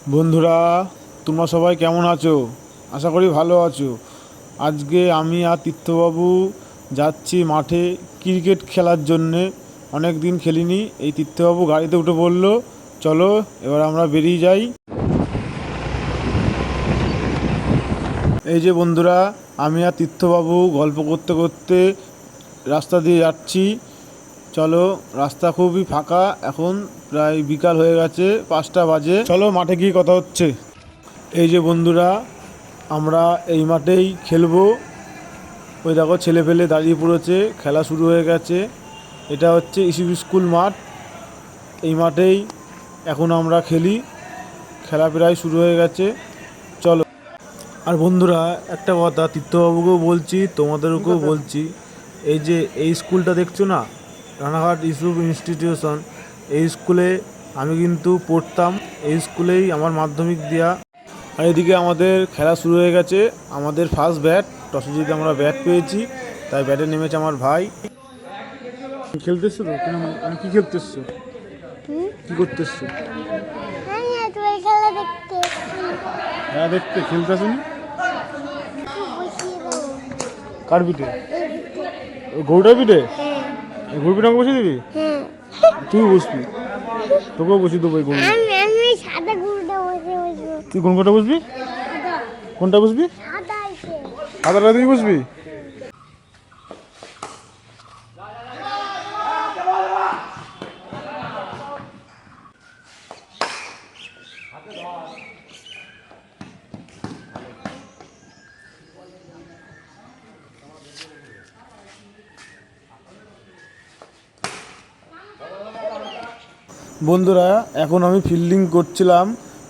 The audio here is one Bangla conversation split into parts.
বন্ধুরা, তোমরা সবাই কেমন আছো? আশা করি ভালো আছো। আজকে আমি আর তীর্থবাবু যাচ্ছি মাঠে ক্রিকেট খেলার জন্যে। অনেক দিন খেলিনি। এই তীর্থবাবু গাড়িতে উঠে পড়লো, চলো এবার আমরা বেরিয়ে যাই। এই যে বন্ধুরা, আমি আর তীর্থবাবু গল্প করতে করতে রাস্তা দিয়ে যাচ্ছি। চলো, রাস্তা খুবই ফাঁকা, এখন প্রায় বিকাল হয়ে গেছে, 5টা বাজে। চলো মাঠে গিয়ে কথা হচ্ছে। এই যে বন্ধুরা, আমরা এই মাঠেই খেলবো। ওই দেখো ছেলে পেলে দাঁড়িয়ে পড়েছে, খেলা শুরু হয়ে গেছে। এটা হচ্ছে ইসিবি স্কুল মাঠ। এই মাঠেই এখন আমরা খেলি। খেলা প্রায় শুরু হয়ে গেছে, চলো। আর বন্ধুরা, একটা কথা তীর্থবাবুকেও বলছি, তোমাদেরকেও বলছি, এই যে এই স্কুলটা দেখছো না, রানাঘাট ইউসুফ ইনস্টিটিউশন, এই স্কুলে আমি কিন্তু পড়তাম। এই স্কুলেই আমার মাধ্যমিক দেওয়া। আর এদিকে আমাদের খেলা শুরু হয়ে গেছে। আমাদের ফার্স্ট ব্যাট, টসে জিতে আমরা ব্যাট পেয়েছি, তাই ব্যাটে নেমেছে আমার ভাই। খেলতেছো তো কেন? কি খেলতেছো? কি করতেছো? হ্যাঁ, দেখতে খেলতেছো না? কার পিঠে? গরুটার পিঠে? গরু পিঠে আমাকে বসিয়ে দিবি? তুই বসবি? তোকেও বসিয়ে দেবো। তুই কোন কোনটা বসবি? কোনটা বসবি? সাদাটা তুই বসবি? বন্ধুরা, এখন আমি ফিল্ডিং করছিলাম,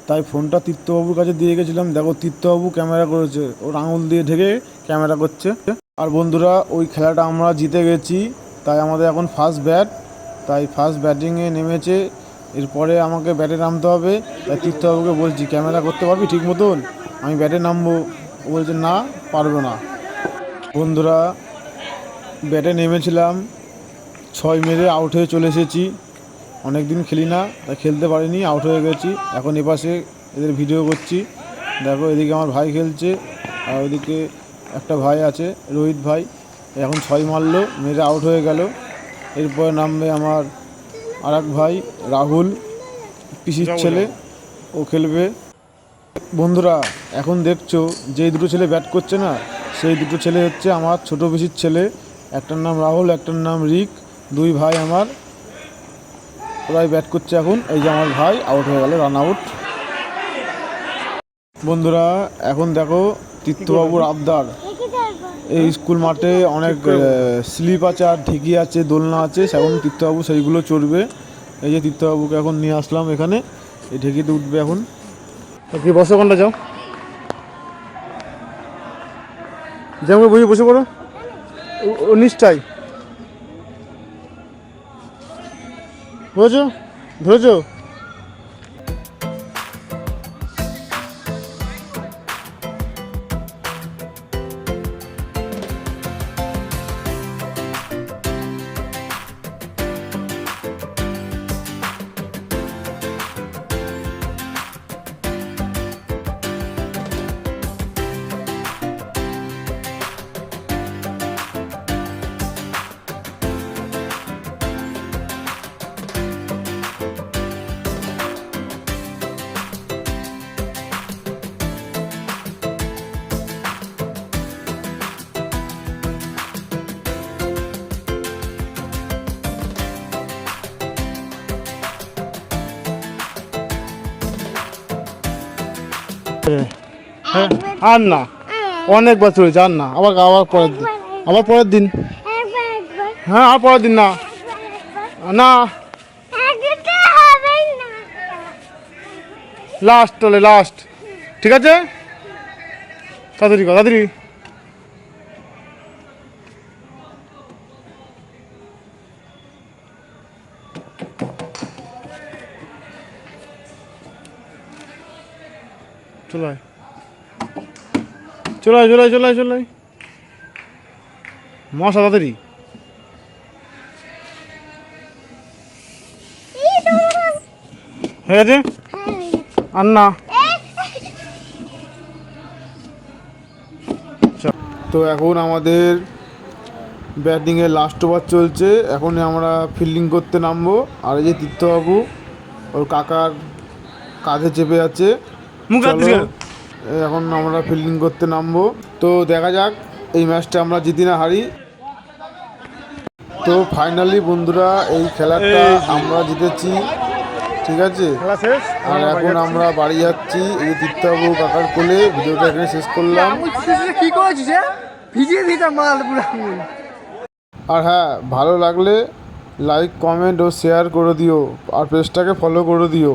তাই ফোনটা তীর্থবাবুর কাছে দিয়ে গেছিলাম। দেখো তীর্থবাবু ক্যামেরা করেছে, ওর আঙুল দিয়ে ঢেকে ক্যামেরা করছে। আর বন্ধুরা, ওই খেলাটা আমরা জিতে গেছি, তাই আমাদের এখন ফার্স্ট ব্যাট, তাই ফার্স্ট ব্যাটিংয়ে নেমেছে। এরপরে আমাকে ব্যাটে নামতে হবে। তাই তীর্থবাবুকে বলছি, ক্যামেরা করতে পারবি ঠিক মতন? আমি ব্যাটে নামবো। ও বলছে না, পারবে না। বন্ধুরা, ব্যাটে নেমেছিলাম, 6 মেরে আউট হয়ে চলে এসেছি। অনেক দিন খেলি না, তাই খেলতে পারিনি, আউট হয়ে গেছি। এখন এপাশে এদের ভিডিও করছি। দেখো, এদিকে আমার ভাই খেলছে, আর ওইদিকে একটা ভাই আছে, রোহিত ভাই। এখন 6 মারলো, মেরে আউট হয়ে গেল। এরপরে নামবে আমার আর এক ভাই রাহুল, পিসির ছেলে, ও খেলবে। বন্ধুরা, এখন দেখছো যেই দুটো ছেলে ব্যাট করছে না, সেই দুটো ছেলে হচ্ছে আমার ছোটো পিসির ছেলে। একটার নাম রাহুল, একটার নাম রিক। দুই ভাই আমার, ওরাই ব্যাট করছে এখন। এই যে আমার ভাই আউট হয়ে গেল, রান আউট। বন্ধুরা, এখন দেখো তীর্থবাবুর আবদার। এই স্কুল মাঠে অনেক স্লিপ আছে, আর ঢেকি আছে, দোলনা আছে। এখন তীর্থবাবু সেইগুলো চড়বে। এই যে তীর্থবাবুকে এখন নিয়ে আসলাম এখানে, এই ঢেকিতে উঠবে এখন। কি বসে কোনটা যাও, যেমন বসে বসে পড়ো, ও নিচটাই। বুঝেছো? ধরেছো? হ্যাঁ, আর না, অনেক বছর হয়েছে, আর না। আবার আবার পরের দিন, আবার পরের দিন। হ্যাঁ, আর পরের দিন না, না লাস্ট, তাহলে লাস্ট। ঠিক আছে, তাড়াতাড়ি কর, তাড়াতাড়ি। চলাই চলাই চলাই চলাই চলাই, মশা, তাড়াতাড়ি। হয়ে গেছে। আর না। তো এখন আমাদের ব্যাটিংয়ের লাস্ট ওভার চলছে, এখনই আমরা ফিল্ডিং করতে নামবো। আর এই যে তীর্থবাবু ওর কাকার কাঁধে চেপে আছে। চলো এখন আমরা ফিল্ডিং করতে নামবো। তো দেখা যাক এই ম্যাচটা আমরা জিতি না হারি। তো ফাইনালি বন্ধুরা এই খেলাটা আমরা জিতেছি, ঠিক আছে। আর এখন আমরা বাড়ি যাচ্ছি। এই তীর্থবাবু কাকার কোলে। ভিডিওটা এখানে শেষ করলাম। কি করেছিস ভিজিয়ে দিতাম মাল পুরো। আর হ্যাঁ, ভালো লাগলে লাইক কমেন্ট ও শেয়ার করে দিও, আর পেজটাকে ফলো করে দিও।